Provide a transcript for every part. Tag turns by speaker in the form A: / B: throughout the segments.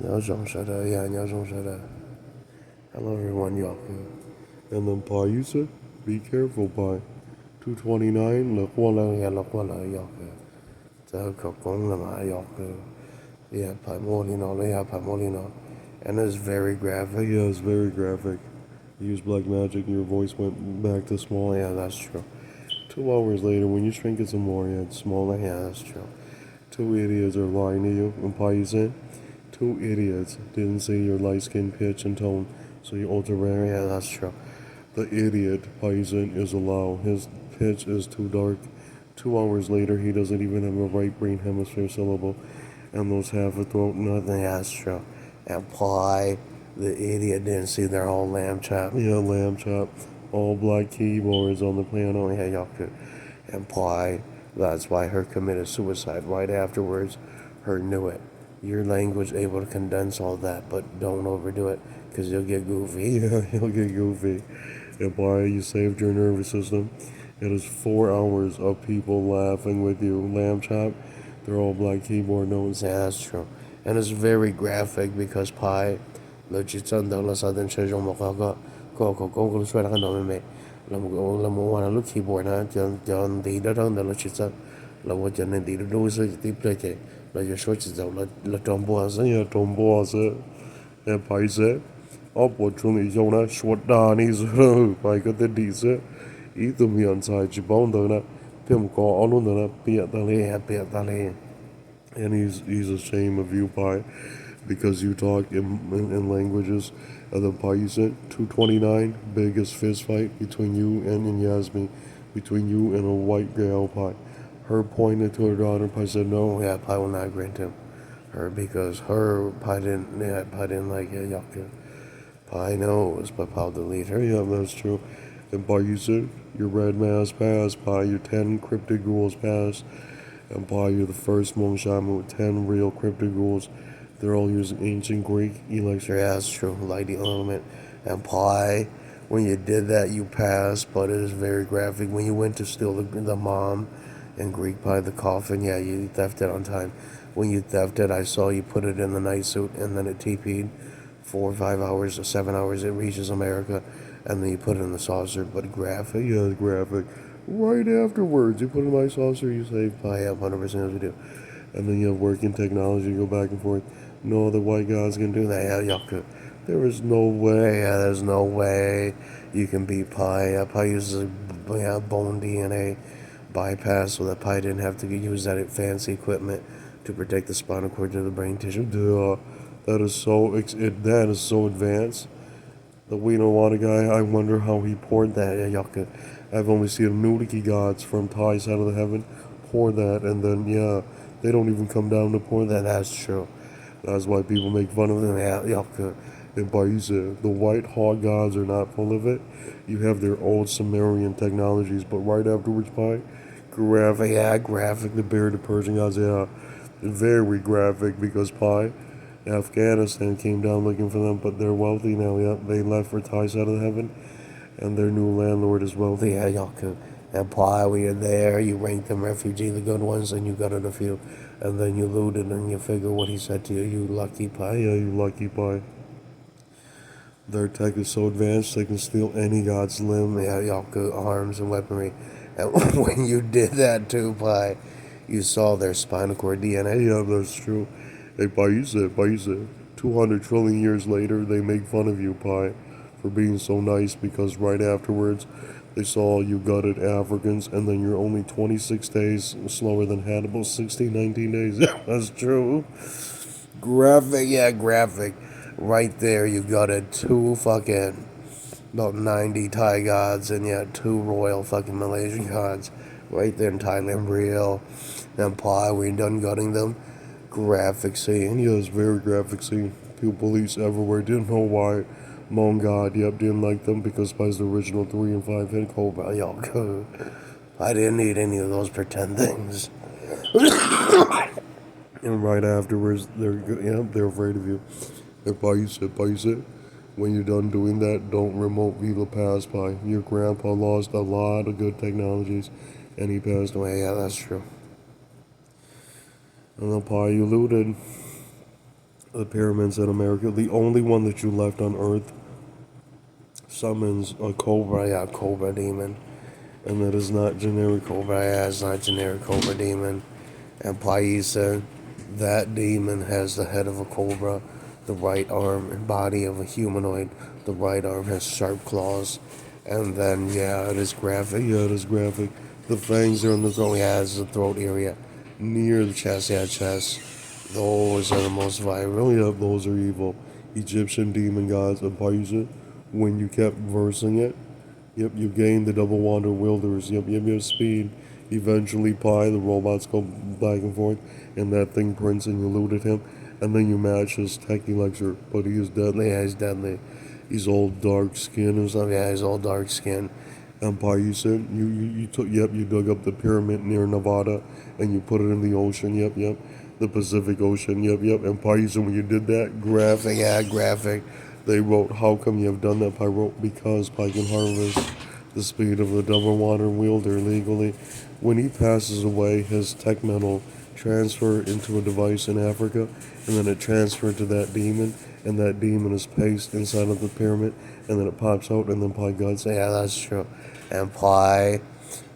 A: Hello everyone, Yaku. And then Pa Yusa, be careful, Pa. 229, Yaku. Yaku. Yeah, Pa Molino, Pa Molino. And it's very graphic. Yeah, it's very graphic. You used black magic and your voice went back to small. Yeah, that's true. 2 hours later, when you shrink it some more, yeah, it's smaller. Yeah, that's true. Two idiots are lying to you. And Pa Yusa, two idiots didn't see your light skin pitch and tone, so you ultra rare. Yeah, that's true. The idiot Paisan is allowed. His pitch is too dark. 2 hours later, he doesn't even have a right brain hemisphere syllable, and those half a throat, nothing. That's true. And Pi, the idiot, didn't see their whole lamb chop. Yeah, lamb chop. All black keyboards on the piano. Yeah, y'all could. And Pi, that's why her committed suicide right afterwards. Her knew it. Your language able to condense all that, but don't overdo it, because you'll get goofy. Yeah, you'll get goofy. And why you saved your nervous system. It is 4 hours of people laughing with you. Lamb chop, they're all black keyboard notes. Yeah, that's true. And it's very graphic because Pi, 你真的了，啥等车上我刚刚，个出来看到没没？我们玩了 keyboard 呢，就地的上的了，其实，了我真的地的都是地不对的，了就说起走了，了中波是呀，中波是。Paise，我不中意用那说大你是，拜个的地是，伊都没人才去帮的呢，别唔讲我弄的呢，别得嘞，别得嘞。And he's ashamed of you, Pi, because you talk in languages. And then Pi, you said 229, biggest fist fight between you and Yasmin, between you and a white girl, Pi. Her pointed to her daughter. Pi said no. Yeah, Pi will not grant him her because her Pi didn't. Yeah, Pi didn't like it. Yucca. Pi knows, but Pi will delete her. Yeah, that's true. And Pi, you said your red mask passed. Pi, your 10 cryptic ghouls passed. And Pi, you're the first Hmong shaman with 10 real cryptic ghouls. They're all using ancient Greek elixir. Yeah, that's true. Lighting element. And Pi, when you did that, you passed, but it is very graphic. When you went to steal the mom and Greek Pi, the coffin, yeah, you thefted on time. When you thefted, I saw you put it in the night suit, and then it TP'd 4 or 5 hours or 7 hours. It reaches America, and then you put it in the saucer. But graphic, yeah, graphic. Right afterwards, you put it in my saucer, you save Pi up 100% as we do. And then you have working technology, go back and forth. No other white guys can do that. Yeah, y'all could. There is no way. Yeah, there's no way you can beat Pi. Pi uses bone DNA bypass so that Pi didn't have to use that fancy equipment to protect the spinal cord to the brain tissue. Duh. That is so advanced. The We Don't Want a Guy, I wonder how he poured that. Yeah, y'all could. I've only seen nudity gods from Thai side of the heaven pour that, and then, yeah, they don't even come down to pour that. That's true. That's why people make fun of them. Yeah, y'all could. And Baisa, the white hog gods are not full of it. You have their old Sumerian technologies, but right afterwards, Pi, graphic, yeah, graphic, the bear, the Persian gods, yeah, very graphic because Pi, Afghanistan came down looking for them, but they're wealthy now. Yeah, they left for Thai side of the heaven, and their new landlord is wealthy. Yeah, y'all could. And Pi, when you're there, you rank them refugee, the good ones, and you gutted a few, and then you looted, and you figure what he said to you. You lucky Pi. Yeah, you lucky Pi. Their tech is so advanced they can steal any god's limb. Yeah, y'all could arms and weaponry. And when you did that too, Pi, you saw their spinal cord DNA. Yeah, that's true. Hey, Paisa, 200 trillion years later, they make fun of you, Pi, for being so nice because right afterwards, they saw you gutted Africans, and then you're only 26 days slower than Hannibal, 16, 19 days. Yeah, that's true. Graphic, yeah, graphic. Right there, you gutted two fucking about 90 Thai gods and yeah, two royal fucking Malaysian gods right there in Thailand, real. And Pi, we done gutting them. Graphic scene, yeah, it's very graphic scene. People, police everywhere, didn't know why. Hmong God, yep, didn't like them because Pi's the original 3 and 5 hit Cobra, y'all good. I didn't need any of those pretend things. And right afterwards, they're afraid of you. And Paisa, when you're done doing that, don't remote Viva pass by. Your grandpa lost a lot of good technologies, and he passed away. Yeah, that's true. And then Pi, you looted the pyramids in America. The only one that you left on Earth summons a cobra, yeah, cobra demon. And that is not generic cobra, yeah, it's not generic cobra demon. And Paisa, that demon has the head of a cobra, the right arm and body of a humanoid. The right arm has sharp claws. And then, yeah, it is graphic. Yeah, it is graphic. The fangs are in the throat. Yeah, it's the throat area. Near the chest, yeah, chest. Those are the most viral. Yep, those are evil. Egyptian demon gods of Paisa. When you kept versing it, yep, you gain the double wander wielders. Yep, speed. Eventually, Pi, the robots go back and forth, and that thing prints and you looted him. And then you match his techie lecture, but he is deadly. Yeah, he's deadly. He's all dark skin and stuff. Yeah, he's all dark skin. And Pi, you said you took, yep, you dug up the pyramid near Nevada, and you put it in the ocean. Yep, the Pacific Ocean. Yep. And Pi, you said when you did that, graphic, yeah, graphic. They wrote, "How come you have done that?" Pi wrote, "Because Pi can harvest the speed of the double water wielder legally. When he passes away, his tech metal transfer into a device in Africa, and then it transferred to that demon, and that demon is pasted inside of the pyramid, and then it pops out, and then Pi guts. Yeah, that's true. And Pi,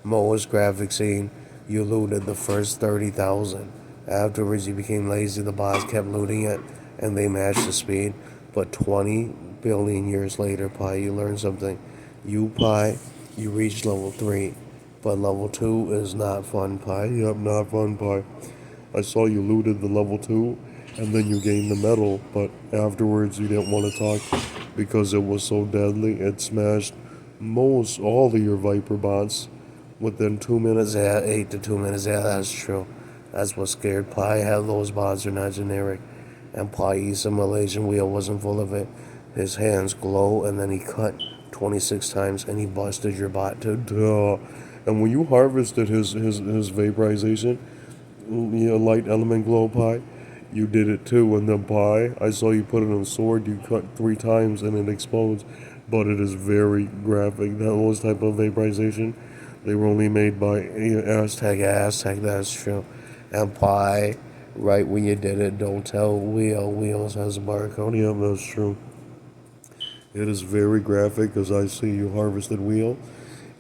A: most graphic scene, you looted the first 30,000. Afterwards, you became lazy. The boss kept looting it, and they matched the speed. But 20 billion years later, Pi, you learned something. You, Pi, you reached level 3. But level 2 is not fun, Pi. Yep, not fun, Pi. I saw you looted the level 2, and then you gained the medal, but afterwards you didn't want to talk because it was so deadly. It smashed most all of your Viper bots within 2 minutes. Yeah, 8 to 2 minutes. Yeah, that's true. That's what scared Pi. Had those bots are not generic. And Pi, some Malaysian wheel wasn't full of it. His hands glow, and then he cut 26 times, and he busted your bot to duh. And when you harvested his vaporization, light element glow Pi, you did it too. And then Pi, I saw you put it on a sword. You cut 3 times, and it explodes. But it is very graphic. Those type of vaporization, they were only made by Aztec. That's true. And Pi, right when you did it, don't tell Wheels has a barcode. Yep, that's true. It is very graphic because I see you harvested Wheel,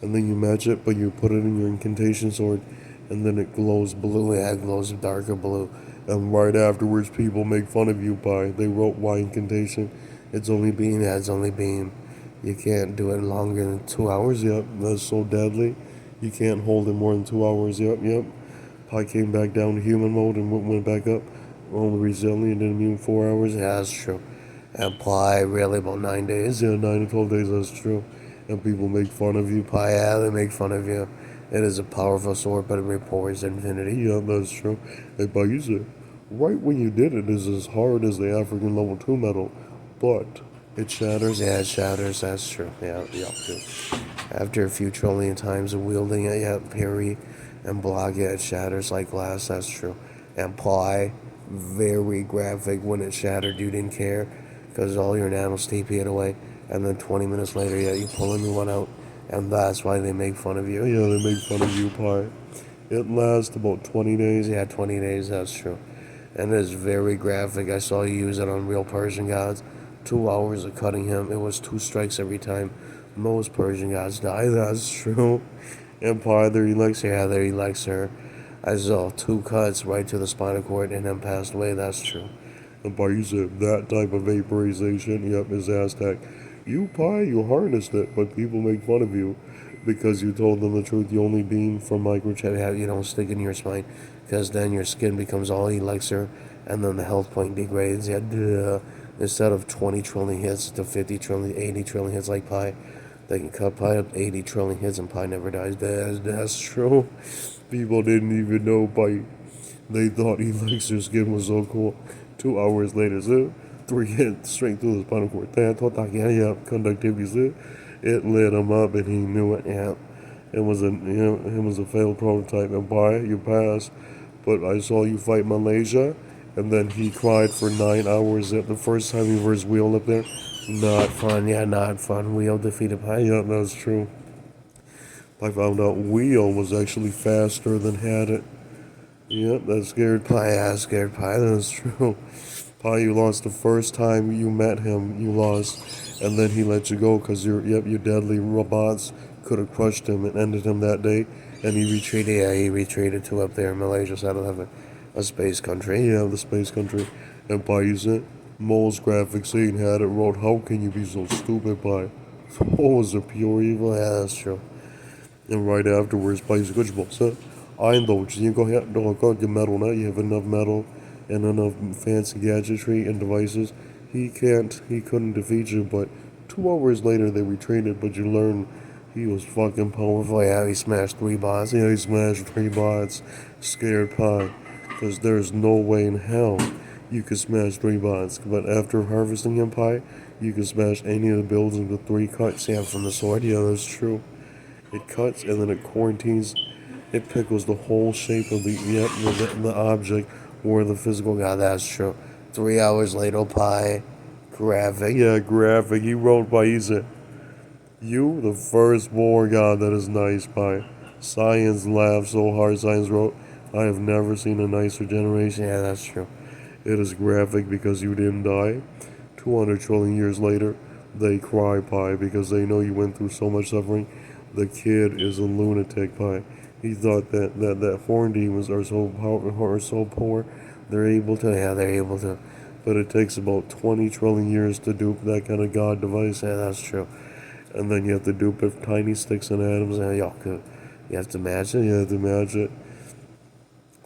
A: and then you match it, but you put it in your incantation sword, and then it glows blue. Yeah, it glows darker blue. And right afterwards, people make fun of you by they wrote why incantation. It's only beam. Yeah, it's only beam. You can't do it longer than 2 hours. Yep, that's so deadly. You can't hold it more than 2 hours. Yep. Pi came back down to human mode and went back up. Only resilient and immune 4 hours. Yeah, that's true. And Pi really about 9 days. Yeah, 9 to 12 days. That's true. And people make fun of you. Pi, yeah, they make fun of you. It is a powerful sword, but it repours infinity. Yeah, that's true. And Pi, you said, right when you did it is as hard as the African level 2 metal, but it shatters. Yeah, it shatters. That's true. Yeah. After a few trillion times of wielding it, yeah, parry and block it, it shatters like glass. That's true. And Pi, very graphic. When it shattered, you didn't care because all your nanos TP it away. And then 20 minutes later, yeah, you pull a new one out. And that's why they make fun of you. Yeah, they make fun of you, Pi. It lasts about 20 days. Yeah, 20 days. That's true. And it's very graphic. I saw you use it on real Persian gods. 2 hours of cutting him. It was 2 strikes every time. Most Persian gods die. That's true. And Pi, their elixir. Yeah, their elixir. I saw 2 cuts right to the spinal cord and then passed away. That's true. And Pi, you said that type of vaporization, yep, is Aztec. You, Pi, you harnessed it, but people make fun of you because you told them the truth. You only beam from microchip. Yeah, you don't stick in your spine because then your skin becomes all elixir and then the health point degrades. Yeah, duh. Instead of 20 trillion hits to 50 trillion, 80 trillion hits like Pi, they can cut Pi up 80 trillion hits and Pi never dies. That's true. People didn't even know Pi. They thought elixir skin was so cool. 2 hours later, so 3 hits straight through the spinal cord. Yeah, conductivity, so it lit him up and he knew it. Yeah, it was a failed prototype. And Pi, you passed, but I saw you fight Malaysia, and then he cried for 9 hours. The first time he versed Wheel up there, not fun. Yeah, not fun. Wheel defeated Pi. Yeah, that's true. I found out Wheel was actually faster than Had It. Yep, that scared Pi. Yeah, scared Pi. That's true. Pi, you lost the first time you met him, you lost, and then he let you go because your deadly robots could have crushed him and ended him that day, and he retreated. Yeah, he retreated to up there in Malaysia, so I don't have a space country. Yeah, the space country. And Pi, you said Mole's graphic scene had it wrote, "How can you be so stupid, Pi? Mole was a pure evil." Yeah, that's true. And right afterwards, Pi said, "Good boss, I know you go ahead, don't go get metal now. You have enough metal and enough fancy gadgetry and devices. He couldn't defeat you, but 2 hours later they retreated, but you learn he was fucking powerful. Yeah, he smashed 3 bots. Yeah, he smashed 3 bots. Scared Pi. Because there's no way in hell you could smash 3 bots. But after harvesting him, Pi, you can smash any of the buildings with 3 cuts. Yeah, from the sword. Yeah, that's true. It cuts and then it quarantines. It pickles the whole shape of the object or the physical. God, that's true. 3 hours later, Pi, graphic. Yeah, graphic. He wrote by Isa. You, the first war god that is nice, Pi. Science laughed so hard. Science wrote, I have never seen a nicer generation. Yeah, that's true. It is graphic because you didn't die. 200 trillion years later, they cry, Pi, because they know you went through so much suffering. The kid is a lunatic, Pi. He thought that horn demons are so poor, they're able to. But it takes about 20 trillion years to dupe that kind of god device. Yeah, that's true. And then you have to dupe it with tiny sticks and atoms. And you have to match it. You have to match it.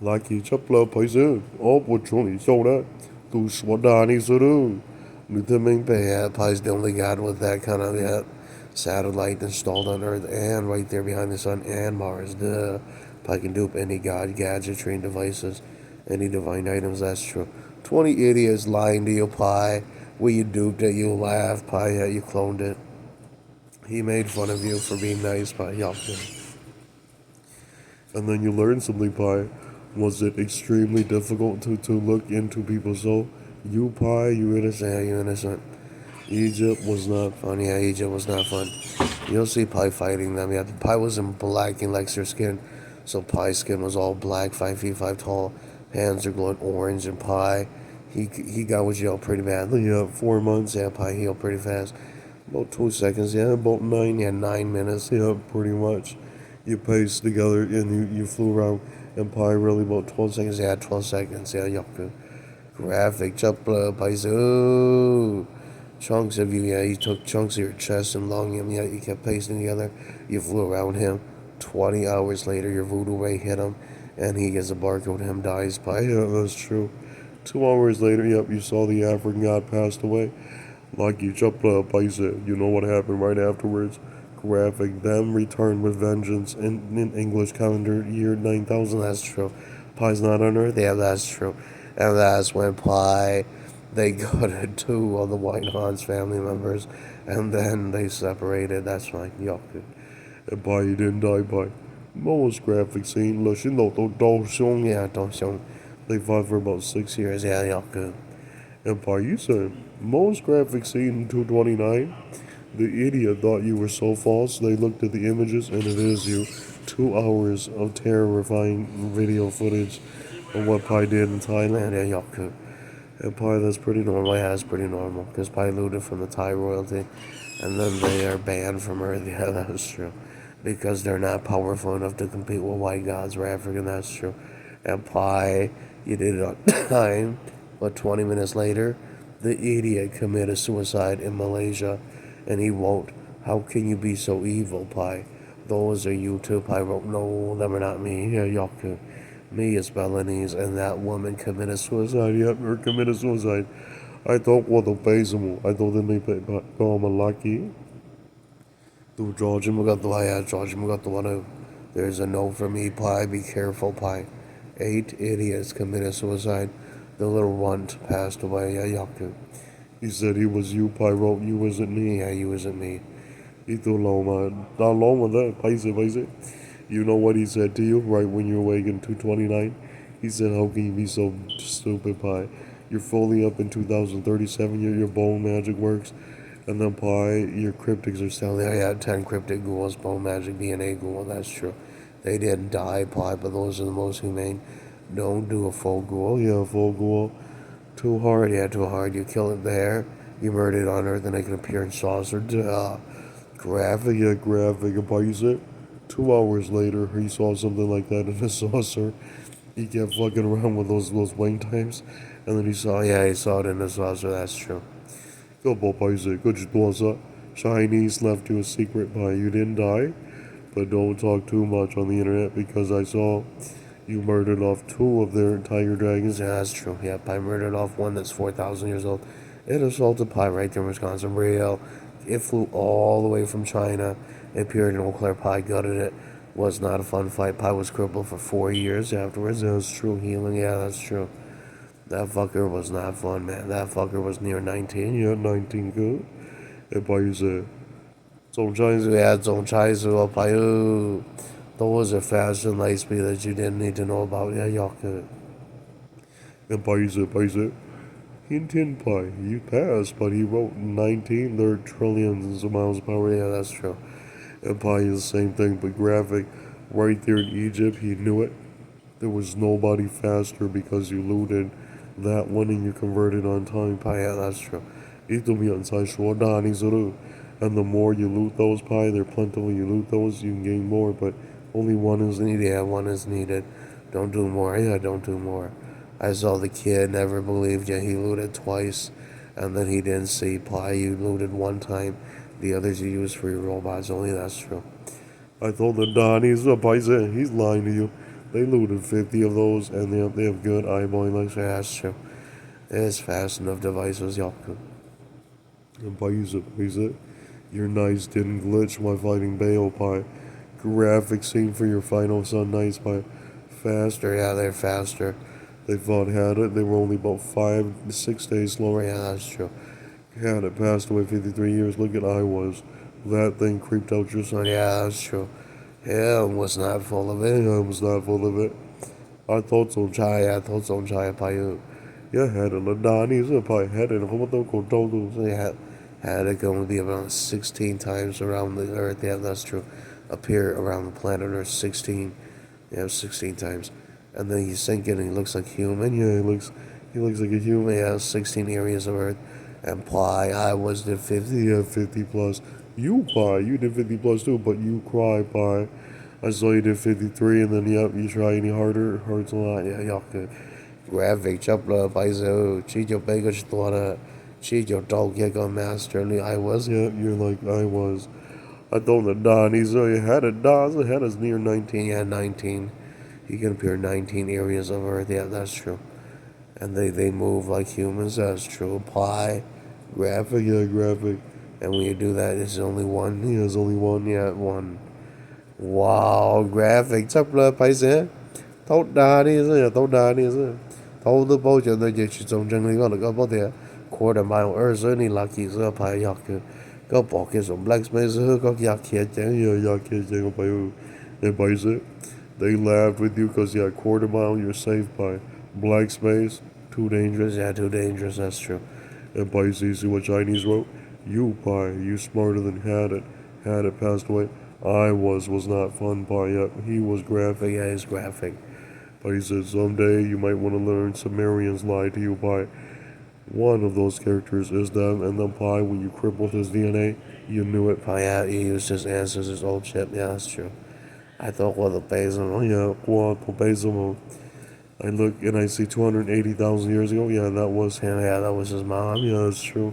A: Lucky chapla paise. Oh, what Johnny saw that. Tu swadani suru. Yeah, Pi's the only god with that kind of satellite installed on Earth and right there behind the sun and Mars. Duh. Pi can dupe any god gadgetry and devices, any divine items. That's true. 20 idiots lying to you, Pi. Where you duped it, you laughed, Pi. Yeah, you cloned it. He made fun of you for being nice, Pi. Yup. And then you learn something, Pi. Was it extremely difficult to look into people's soul? You, Pi, you innocent. Yeah, you innocent. Egypt was not fun. Yeah, Egypt was not fun. You'll see Pi fighting them. Yeah, Pi was in black and likes their skin. So Pi's skin was all black, 5 feet 5 tall. Hands are glowing orange, and Pi, he got with jail pretty badly. Yeah, 4 months. Yeah, Pi healed pretty fast. About 2 seconds. Yeah, about 9 minutes. Yeah, pretty much. You paced together and you flew around, and Pi really about 12 seconds. Yeah, 12 seconds. Yeah, yuck. Graphic, chapla, Paisu. Chunks of you, yeah, you took chunks of your chest and lung, and yeah, you kept pasting together. You flew around him. 20 hours later, your voodoo ray hit him, and he gets a barcode. Him dies. Pi, yeah, that's true. 2 hours later, yep, you saw the African god passed away. Lucky chapla, Paisa. You know what happened right afterwards. Graphic, them returned with vengeance in English calendar year 9000. That's true. Pi's not on Earth. Yeah, that's true. And that's when Pi, they gutted 2 of the White Hans family members, and then they separated. That's fine. Yuck. And Pi, you didn't die, Pi. Most graphic scene, yeah, don't. They fought for about 6 years. Yeah, yuck. And Pi, you said most graphic scene in 229. The idiot thought you were so false. They looked at the images, and it is you. 2 hours of terrifying video footage of what Pi did in Thailand. Yeah, yuck. And Pi, that's pretty normal. Yeah, that's pretty normal. Because Pi looted from the Thai royalty, and then they are banned from Earth. Yeah, that's true. Because they're not powerful enough to compete with white gods or African. That's true. And Pi, you did it on time. But 20 minutes later, the idiot committed suicide in Malaysia, and he won't. How can you be so evil, Pi? Those are you too, Pi wrote. No, them are not me. Yeah, yuck. Me is Balinese, and that woman committed suicide. Yep, her committed suicide. I thought what the face mo. I thought they may pay go malaki. To George Mugatwaya, George Mugatwanu. There's a note for me, Pi. Be careful, Pi. 8 idiots committed suicide. The little runt passed away. Yeah, yuck. He said he was you, Pi wrote. You wasn't me. Yeah, you wasn't me. Ito Loma. Da Loma that. Paise. You know what he said to you right when you awake in 229? He said, how can you be so stupid, Pi? You're fully up in 2037, your bone magic works. And then Pi, your cryptics are still there. Yeah, 10 cryptic ghouls, bone magic, DNA ghoul, that's true. They didn't die, Pi, but those are the most humane. Don't do a full ghoul. Yeah, a full ghoul.
B: Too hard, yeah, too hard. You kill it there, you murder it on Earth, and they can appear in saucer. Duh. Graphic.
A: Yeah, graphic. And by it, 2 hours later, he saw something like that in a saucer. He kept fucking around with those wing types, and then he saw,
B: Yeah, he saw it in the saucer, that's true.
A: go Paise, good Dwasa. Chinese left you a secret by you didn't die, but don't talk too much on the internet because I saw you murdered off two of their tiger dragons.
B: Yeah, that's true. Yeah, Pi murdered off one that's 4,000 years old. It assaulted Pi right there in Wisconsin. Real. It flew all the way from China. It appeared in Eau Claire. Pi gutted it. Was not a fun fight. Pi was crippled for 4 years afterwards. That's true. Healing. Yeah, that's true. That fucker was not fun, man. That fucker was near 19.
A: Yeah, 19 good. And Paise,
B: 总差事 yeah, 总差事 Pi. Those are fast and light speed that you didn't need to know about. Yeah, y'all could.
A: and Paise. Hintin Pi, he passed, but he wrote 19, there are trillions of miles per hour.
B: Yeah, that's true.
A: And Pi is the same thing, but graphic, right there in Egypt, he knew it. There was nobody faster because you looted that one and you converted on time.
B: Pi, yeah, that's true.
A: 一度免才说大你走路. And the more you loot those Pi, they're plentiful. You loot those, you can gain more, but only one is needed.
B: Yeah, one is needed. Don't do more. Yeah, don't do more. I saw the kid, never believed you. He looted twice, and then he didn't see Pi. You looted one time. The others you use for your robots only. That's true.
A: I told the Donnie's a Pi said he's lying to you. They looted 50 of those, and they have good eyeballing legs.
B: Yeah, that's true. It's fast enough devices, y'all.
A: And Pi use it. Your knights didn't glitch while fighting Baal Pi. Graphic scene for your final son knights Pi.
B: Faster, yeah, they're faster.
A: They fought had it. They were only about 5 to 6 days slower.
B: Yeah, that's true.
A: Had it passed away 53 years. Look at I was. That thing creeped out your son.
B: Yeah, that's true. Yeah, was not full of it.
A: I was not full of it. I thought so.
B: I thought so. Pi.
A: Yeah, had it. Ladani is a Pi. Had it. How about the control?
B: So had it going to be about 16 times around the Earth. Yeah, that's true. Appear around the planet Earth 16. Yeah, 16 times. And then you sink it and he looks like human.
A: Yeah, he looks like a human.
B: Yeah, 16 areas of Earth. And Pi, I was did 50.
A: Yeah, 50 plus. You Pi, you did 50 plus too, but you cry Pi. I saw you did 53, and then yep, you try any harder, hurts a lot.
B: Yeah, y'all could graphic chấp là bây giờ chỉ cho bây giờ tôi là chỉ cho trâu kia có master I was.
A: Yeah, you're like I was. I told the Don, he's had a Don, he had us near 19.
B: Yeah, 19. He can appear 19 areas of Earth. Yeah, that's true. And they move like humans. That's true. Pi, graphic.
A: Yeah, graphic.
B: And when you do that, it's only one.
A: Yeah, there's only one.
B: Yeah, one. Wow, graphic. Chấp là bây giờ tốt đa đi rồi, tốt đa đi rồi. Tốt的保证的就是从真理个那个不的，quarter mile 20你 lucky 是排药个，个保个从 blacksmith 个药钱的。
A: Yeah, yeah, by they laughed with you because yeah, quarter mile you're safe by. Black space, too dangerous.
B: Yeah, too dangerous. That's true.
A: And by see what Chinese wrote. You Pi, you smarter than had it passed away. I was not fun Pi yet. He was graphic.
B: Yeah, he's graphic.
A: But he said someday you might want to learn Sumerians lied to you Pi. One of those characters is them, and then Pi, when you crippled his DNA, you knew it.
B: Pi, yeah, he used his ancestors' old chip. Yeah, that's true. I thought, well, the basil.
A: Oh yeah, Basil. I look and I see 280,000 years ago. Yeah, that was
B: him. Yeah, that was his mom.
A: Yeah, that's true.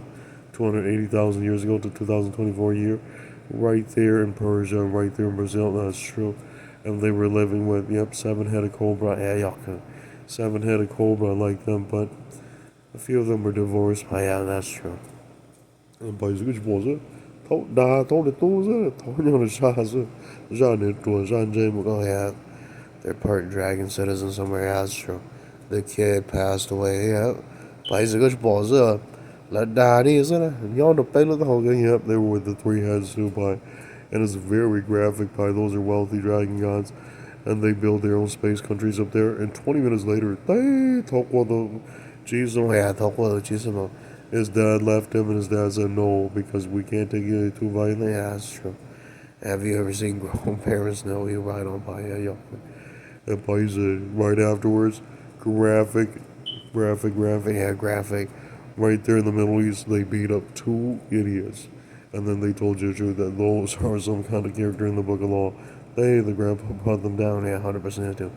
A: 280,000 years ago to 2024 year. Right there in Persia, right there in Brazil. That's true. And they were living with, yep, 7-headed cobra.
B: Yeah, yaka.
A: 7-headed cobra like them, but a few of them were divorced.
B: Yeah, that's true.
A: And by which was it? Told the two, told you the
B: Oh, yeah. They're part dragon citizen somewhere. Yeah, that's true. The kid passed away. Yeah. By which was it? Let daddy, isn't it? Y'all the pay the whole game.
A: Yep, they were with the 3 heads too, Pi. And it's very graphic, Pi. Those are wealthy dragon gods. And they build their own space countries up there. And 20 minutes later, they talk with the Jesus.
B: Yeah, talk with the Jesus.
A: His dad left him, and his dad said no, because we can't take it too violent.
B: Yeah, that's true. Have you ever seen grown parents know you ride on Pi? Yeah,
A: And Pi said right afterwards, graphic, graphic.
B: Yeah, graphic.
A: Right there in the Middle East, they beat up two idiots. And then they told Juju that those are some kind of character in the Book of Law. The grandpa put them down.
B: Yeah, 100% too.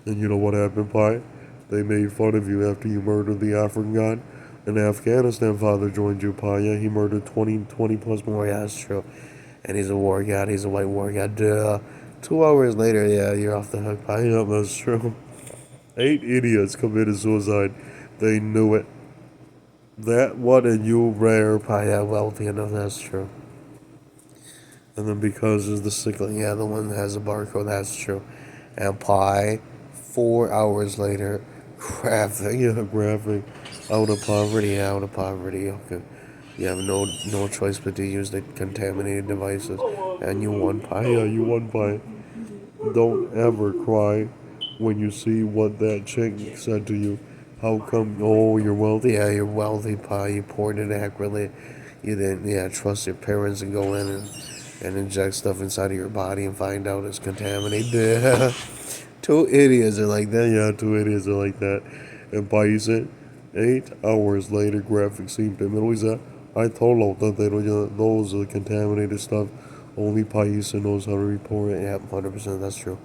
A: And you know what happened, Pi? They made fun of you after you murdered the African god. An Afghanistan father joined you, Pi. Yeah, he murdered 20 plus more.
B: Yeah, that's true. And he's a war god. He's a white war god. Duh. 2 hours later, yeah, you're off the hook, Pi.
A: Yeah, that's true. 8 idiots committed suicide. They knew it. That what and you rare, Pi.
B: Pi, yeah, wealthy enough. That's true.
A: And then because of the sick.
B: Yeah, the one that has a barcode. That's true. And Pi, 4 hours later, graphic.
A: Yeah, graphic. Out of poverty.
B: Out of poverty. Okay. You have no choice but to use the contaminated devices, and you won, Pi.
A: Yeah, you won, Pi. Don't ever cry when you see what that chick said to you. How come? Oh, you're wealthy.
B: Yeah, you're wealthy, Pi. You poured it accurately. You didn't, trust your parents and go in and inject stuff inside of your body and find out it's contaminated. Two idiots are like that.
A: Yeah, two idiots are like that. And Pi said, 8 hours later, graphic seemed to Middle East. I told them that those are the contaminated stuff. Only Paisa knows how to report it.
B: Yeah, 100%. That's true.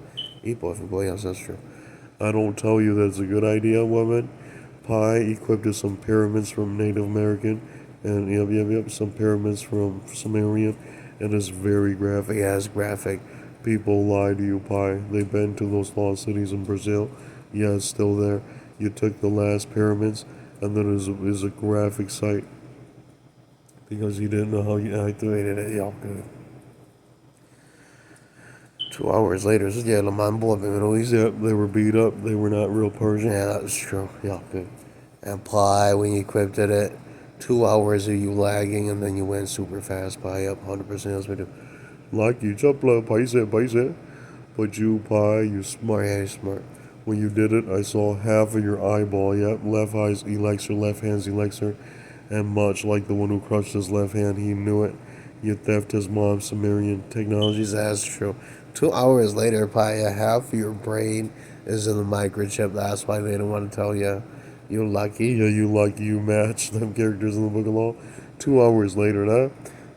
B: Equal everybody else. That's true.
A: I don't tell you that's a good idea, woman. Pi equipped with some pyramids from Native American, and some pyramids from Sumerian, and it's very graphic.
B: Yeah, it's graphic.
A: People lie to you, Pi. They've been to those lost cities in Brazil. Yeah, it's still there. You took the last pyramids, and then it was a graphic site because you didn't know how you activated it.
B: Yeah, good. 2 hours later, yeah, the Mambo of the Middle East.
A: Yeah, they were beat up. They were not real Persian.
B: Yeah, that's true. Yeah, good. And Pi, when you equipped it, 2 hours of you lagging, and then you went super fast. Pi up 100% as we do.
A: Lucky, chapla, paise. But you, Pi, you smart.
B: Yeah, you're smart.
A: When you did it, I saw half of your eyeball. Yep, left eye's elixir, left hand's elixir. And much like the one who crushed his left hand, he knew it. You theft his mom's Sumerian technologies.
B: That's true. 2 hours later, Pi, half of your brain is in the microchip. That's why they don't want to tell you. You're lucky.
A: Yeah, you lucky you matched them characters in the Book of Law. 2 hours later,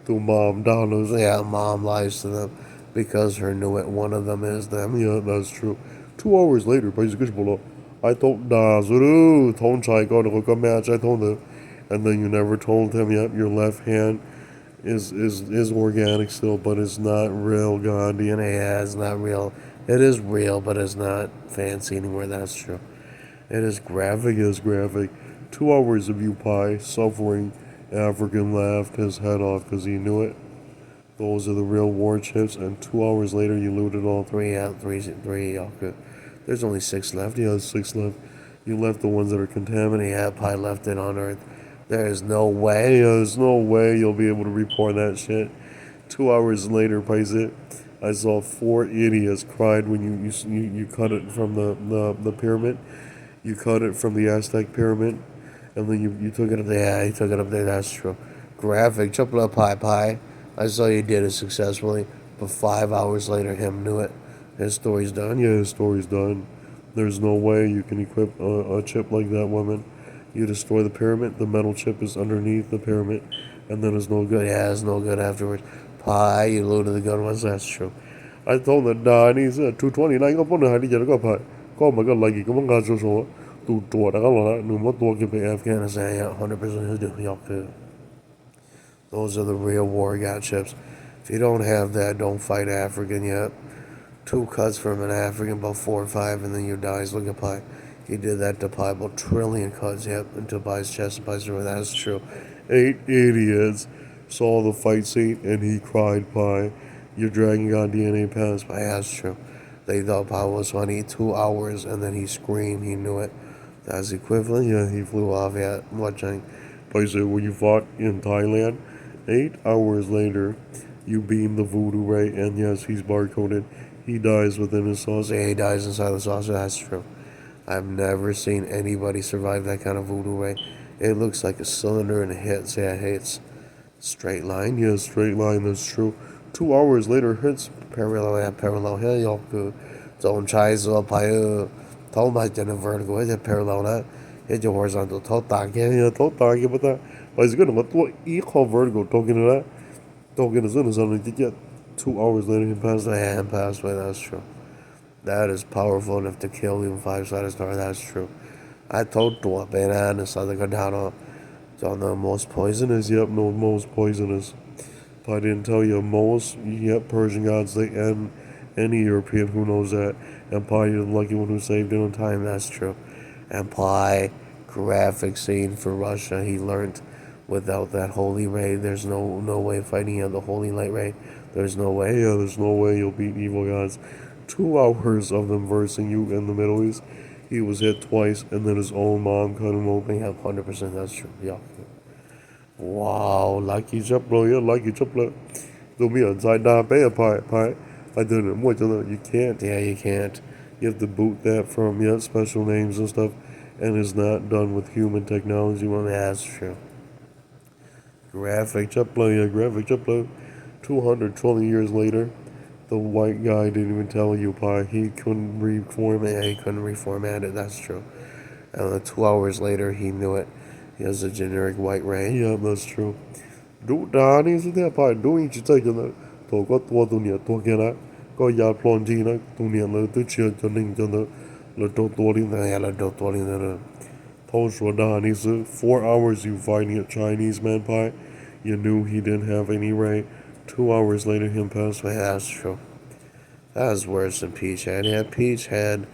A: to mom dollars.
B: Yeah, mom lies to them because her knew it. One of them is them.
A: Yeah, that's true. 2 hours later, I told Dazuru, Tone Chai, go to match. I told him. And then you never told him, yep, your left hand is organic still, but it's not real god DNA.
B: Yeah, it's not real. It is real, but it's not fancy anymore. That's true. It is graphic.
A: 2 hours of you, Pi, suffering. African laughed his head off because he knew it. Those are the real war chips, and 2 hours later you looted all three.
B: Three. Okay. There's only 6 left.
A: Yeah, 6 left. You left the ones that are contaminated.
B: Yeah, Pi left it on Earth. There is no way.
A: Yeah, there's no way you'll be able to report that shit. 2 hours later, Pi said, I saw 4 idiots cried when you cut it from the pyramid. You cut it from the Aztec pyramid, and then you took it up there.
B: Yeah, he took it up there. That's true. Graphic. Triple up Pi. I saw you did it successfully, but 5 hours later, him knew it. His story's done.
A: Yeah, his story's done. There's no way you can equip a chip like that, woman. You destroy the pyramid, the metal chip is underneath the pyramid, and then it's no good.
B: Yeah, it's no good afterwards. Pi, you looted the good ones. That's true.
A: I told him, he said, 229 ก็ปนหาที่จะก็ผ่านก็มันก็ไล่ก็มันก็โชว์ตัวแล้วก็ละหนูมาตัวกินไป
B: Afghanistan, yeah, 100% do. Y'all. Those are the real war god chips. If you don't have that, don't fight African yet. 2 cuts from an African, about 4 or 5, and then you dies. Look at Pi. He did that to Pi, about trillion cuts, yep, into Pi's chest and Pi's throat. That's true.
A: 8 idiots saw the fight scene and he cried, Pi. Your Dragon God DNA passed.
B: Pi, that's true. They thought Pi was funny. 2 hours, and then he screamed. He knew it. That's equivalent.
A: Yeah, he flew off.
B: Yeah, watching.
A: Pi said, when you fought in Thailand, 8 hours later, you beam the voodoo ray, and yes, he's barcoded. He dies within his saucer.
B: Yeah, he dies inside the saucer. That's true. I've never seen anybody survive that kind of voodoo ray. It looks like a cylinder and it hits. Yeah, it hits. Straight line.
A: Yeah, straight line. That's true. 2 hours later, hits
B: parallel. Yeah, parallel. Yeah, y'all good. 总差是说排通埋进的 vertical 係 parallel 啦。hit your horizontal tot again.
A: Yeah, don't talk about that. But it's good. What call vertigo talking to that? Talking to something to get 2 hours later he passed away.
B: And passed away, that's true. That is powerful enough to kill even 5-sided star, that's true. I told you, man, it's on the most poisonous.
A: Yep, no, most poisonous. If I didn't tell you, most, yep, Persian gods, they end any European who knows that. And probably the lucky one who saved it on time.
B: That's true. And Pi, graphic scene for Russia. He learned without that holy ray, there's no way fighting at the holy light ray. There's no way.
A: Yeah, there's no way you'll beat evil gods. 2 hours of them versing you in the Middle East. He was hit twice, and then his own mom cut him open.
B: Yeah, 100%. That's true. Yeah.
A: Wow, lucky chấp rồi, yeah, lucky chấp rồi. Don't be inside that pay a pie. I didn't know what you can't.
B: Yeah, you can't.
A: You have to boot that from special names and stuff, and it's not done with human technology.
B: Well, that's true.
A: Graphic chấp 220 years later, the white guy didn't even tell you pie. He couldn't reform it.
B: Yeah, he couldn't reformat it. That's true. And then 2 hours later, he knew it. He has a generic white ray.
A: Yeah, that's true. Đủ đá đi sự thế phải đúng chỉ thấy cho nó tổ có tua nhà tua kia đó có nhà plon chi nó nhà nó tự chia cho nên cho nó là tua đi
B: Yeah, la do tua in the
A: thâu số đá đi sự 4 hours you fighting a Chinese man pie you knew he didn't have any ray 2 hours later him passed away.
B: Yeah, that's true. That was worse than Peachhead. Yeah, Peachhead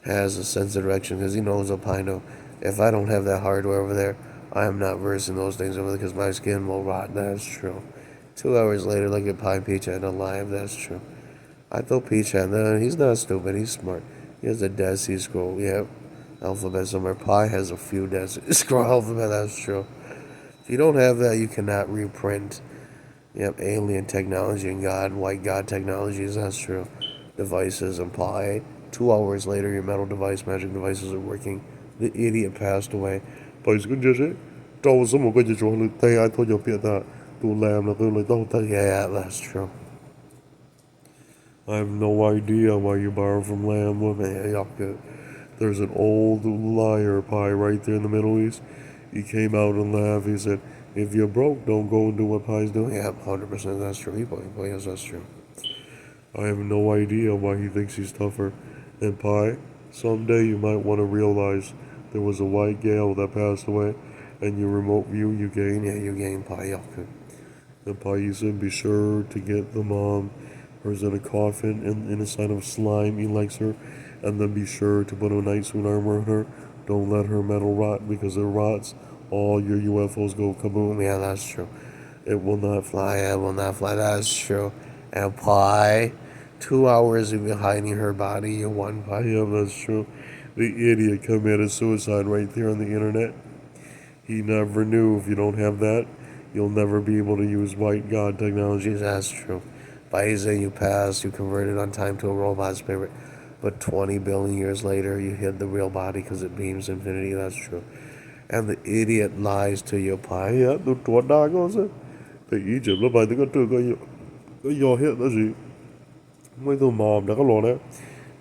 B: has a sense of direction because he knows up I know. If I don't have that hardware over there, I am not versing those things over there because my skin will rot. That's true. 2 hours later, look at Pie Peachhead alive. That's true. I thought Peachhead, he's not stupid. He's smart. He has a Dead Sea Scroll. Yep. Alphabet somewhere. Pie has a few Dead Sea Scroll alphabet. That's true. If you don't have that, you cannot reprint. Yep, alien technology and white God technologies. That's true. Devices and Pie. 2 hours later, your metal device, magic devices are working. The idiot passed away.
A: Tại sao cái gì trâu số một cái gì chỗ lực tay ai thôi giờ biết ta tụ làm là tôi lại tao tay.
B: Yeah, that's true.
A: I have no idea why you borrow from Lamb. There's an old liar pie right there in the Middle East. He came out and laughed. He said, if you're broke, don't go and do what Pie's doing.
B: Yeah, 100% that's true. Yes, that's true.
A: I have no idea why he thinks he's tougher than Pie. Someday you might want to realize there was a white Gale that passed away, and your remote view you gain.
B: Yeah, you gain Pie.
A: And Pie said, be sure to get the mom. Her's in a coffin in a sign of slime elixir, and then be sure to put a night suit armor on her. Don't let her metal rot because it rots. All your UFOs go kaboom.
B: Yeah, that's true.
A: It will not fly.
B: It will not fly. That's true. And Pie, 2 hours of you hiding her body, you won Pie.
A: Yeah, that's true. The idiot committed suicide right there on the internet. He never knew if you don't have that, you'll never be able to use white god technology.
B: That's true. By saying you passed, you converted on time to a robot spirit. But 20 billion years later, you hid the real body because it beams infinity. That's true. And the idiot lies to you, Pie.
A: Yeah, the what dog was it? The Egypt look like they got to go your hit that's it. Mấy tôi mòm đã có lò đó.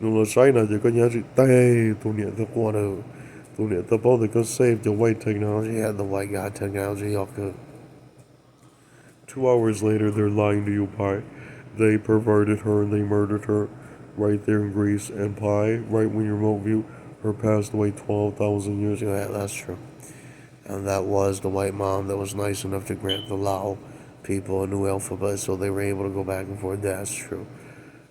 A: Nhưng mà sai là chỉ có nhớ sự tay tụ niệm ta qua đâu. Tụ niệm ta bao giờ có save the white technology.
B: Yeah, the white god technology, y'all good.
A: 2 hours later, they're lying to you, Pie. They perverted her and they murdered her right there in Greece. And Pie, right when you remote view, her passed away 12,000 years ago.
B: Yeah, that's true. And that was the white mom that was nice enough to grant the Lao people a new alphabet so they were able to go back and forth. That's true.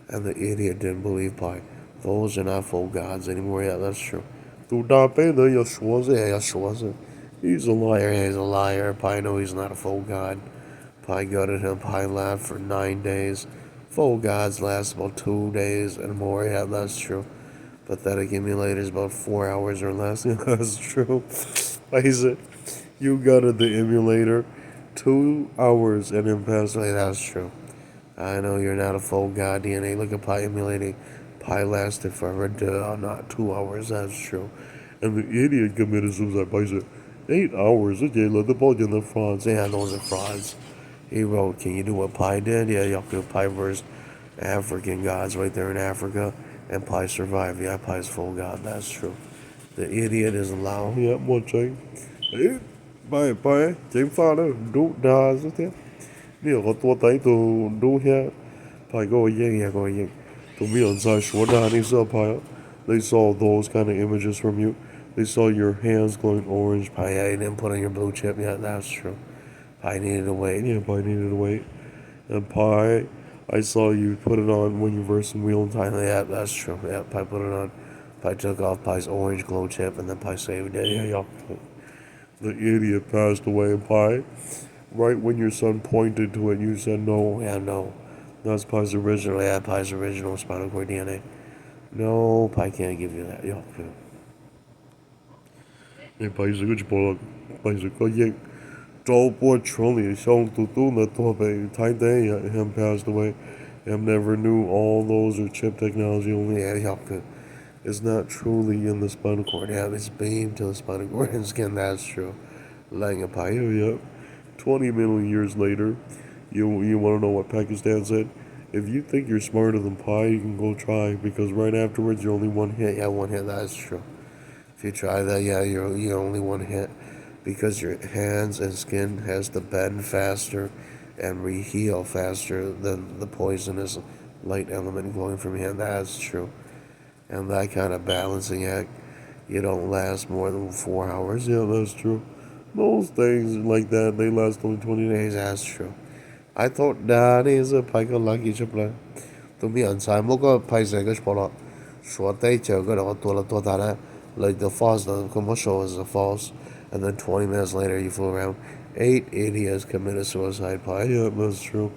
B: And the idiot didn't believe Pie. Those are not full gods anymore. Yeah, that's true. He's a liar. He's a liar. Pie know he's not a full god. Pie gutted him. Pie laughed for 9 days. Full gods last about 2 days and more. Yeah, that's true. Pathetic emulators about 4 hours or less. Yeah, that's true. Why is it? You gutted the emulator 2 hours and then passed away. That's true. I know you're not a full god DNA. Look at Pie emulating. Pie lasted forever. Duh, not 2 hours. That's true.
A: And the idiot committed suicide. Pie said, 8 hours. Okay, let the ball in the frauds.
B: Yeah, those are frauds. He wrote, can you do what Pie did? Yeah, y'all could Pie versus African gods right there in Africa. And Pie survived. Yeah, Pie's full god. That's true. The idiot is loud.
A: Yeah, một tránh. Đấy, bài, chính pha đó, đủ đà rất thế. Nếu có tua tay tụ đủ here, bài go yang, yeah, go yang. To me on side short đà đi sơ bài. They saw those kind of images from you. They saw your hands glowing orange.
B: Pi, yeah, you didn't put on your blue chip. Yeah, that's true. Pi needed to wait.
A: Yeah, Pi needed to wait. And Pi, I saw you put it on when you versed in Wheel and Time.
B: Yeah, that's true. Yeah, Pi put it on. Pi took off Pi's orange glow chip, and then Pi saved it. Yeah, yeah.
A: The idiot passed away, and Pi, right when your son pointed to it, you said no.
B: Yeah, no.
A: That's Pi's original.
B: Yeah, Pi's original spinal cord DNA. No, Pi can't give you that. Yeah.
A: Pi是个波，Pi是个英。Joe Boy Trolley, Sean Tutu, Natobe, Tai Day, him passed away. Him never knew all those are chip technology only.
B: Yeah, yeah.
A: It's not truly in the spinal cord.
B: Yeah, it's beamed to the spinal cord and skin. That's true. Lying a Pi.
A: Yeah. 20 million years later, you want to know what Pakistan said? If you think you're smarter than Pi, you can go try, because right afterwards you're only one hit.
B: Yeah, one hit. That's true. If you try that, yeah, you're only one hit, because your hands and skin has to bend faster and re-heal faster than the poisonous light element glowing from your hand. That's true. And that kind of balancing act, you don't last more than 4 hours.
A: Yeah, that's true. Most things like that, they last only 20 days.
B: That's true. I thought that is a Pi lucky chip. To me, on time, what Pi say, go spot short day, go to that. Like the false, the commercial was a false, and then 20 minutes later you flew around. 8 idiots committed suicide. Pi.
A: Yeah, that's true.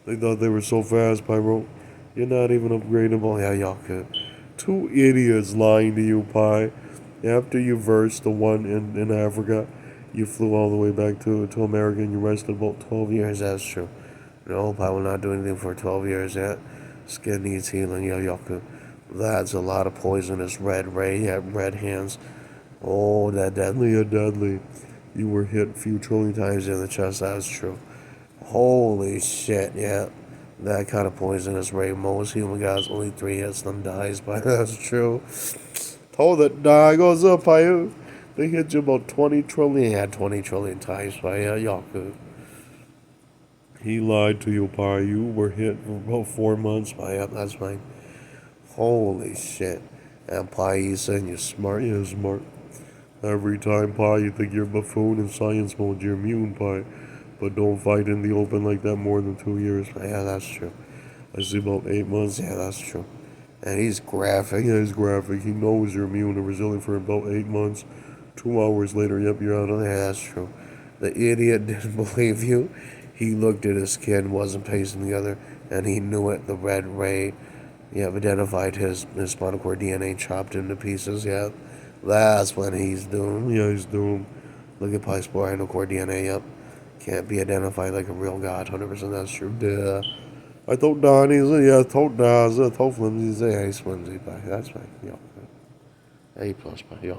A: They thought they were so fast, Pi wrote. You're not even upgradable.
B: Yeah, y'all could.
A: 2 idiots lying to you, Pi. After you versed the one in Africa, you flew all the way back to America and you rested about 12 years.
B: That's true. No, Pi will not do anything for 12 years yet. Skin needs healing. Yeah, y'all could. That's a lot of poisonous red ray. Yeah, red hands. Oh, that deadly.
A: Yeah, deadly. You were hit a few trillion times
B: in the chest. That's true. Holy shit, yeah. That kind of poisonous ray. Most human guys only 3 hits them dies by. That's true.
A: Told that die goes up, Pi. They hit you about 20 trillion.
B: Yeah, 20 trillion times by Yaku.
A: He lied to you, Pi. You were hit for about 4 months.
B: By that's fine. Holy shit. And Pi, you saying you're smart?
A: Yeah, smart. Every time, Pi, you think you're a buffoon in science mode, you're immune, Pi. But don't fight in the open like that more than 2 years.
B: Yeah, that's true.
A: I see about 8 months.
B: Yeah, that's true. And he's graphic.
A: Yeah, he's graphic. He knows you're immune and resilient for about 8 months. 2 hours later, yep, you're out of there.
B: Yeah, that's true. The idiot didn't believe you. He looked at his skin, wasn't pasting together, and he knew it. The red ray. Yeah, identified his spinal cord DNA, chopped into pieces. Yeah, that's when he's doomed.
A: Yeah, he's doomed.
B: Look at Pi's spinal cord DNA. Yep, can't be identified like a real god. 100%. That's true. Duh.
A: I thought Donnie's. Yeah, I thought Donnie's. I thought Flimsy's.
B: Yeah, he's flimsy. Pi. That's fine. Yeah. A plus. Pi. Yeah.